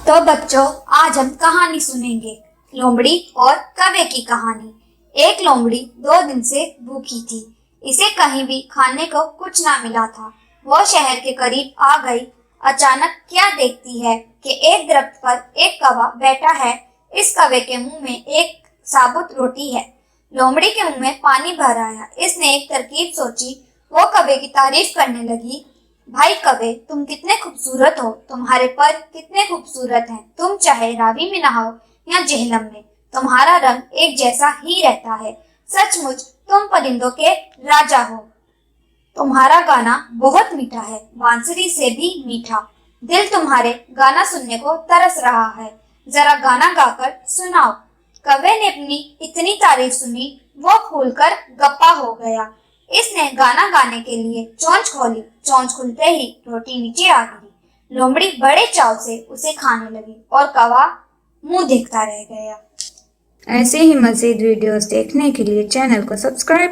तो बच्चों, आज हम कहानी सुनेंगे, लोमड़ी और कौवे की कहानी। एक लोमड़ी 2 दिन से भूखी थी। इसे कहीं भी खाने को कुछ ना मिला था। वो शहर के करीब आ गई। अचानक क्या देखती है कि एक दरख्त पर एक कौवा बैठा है। इस कौवे के मुंह में एक साबुत रोटी है। लोमड़ी के मुंह में पानी भर आया। इसने एक तरकीब सोची। वो कौवे की तारीफ करने लगी। भाई कौवे, तुम कितने खूबसूरत हो, तुम्हारे पर कितने खूबसूरत हैं। तुम चाहे रावी में नहाओ या जेहलम में, तुम्हारा रंग एक जैसा ही रहता है। सचमुच तुम परिंदों के राजा हो। तुम्हारा गाना बहुत मीठा है, बांसुरी से भी मीठा। दिल तुम्हारे गाना सुनने को तरस रहा है, जरा गाना गाकर सुनाओ। कौवे ने अपनी इतनी तारीफ सुनी, वो फूलकर गप्पा हो गया। इसने गाना गाने के लिए चोंच खोली। चोंच खुलते ही रोटी नीचे आ गिरी। लोमड़ी बड़े चाव से उसे खाने लगी और कौवा मुंह देखता रह गया। ऐसे ही मज़ीद वीडियोस देखने के लिए चैनल को सब्सक्राइब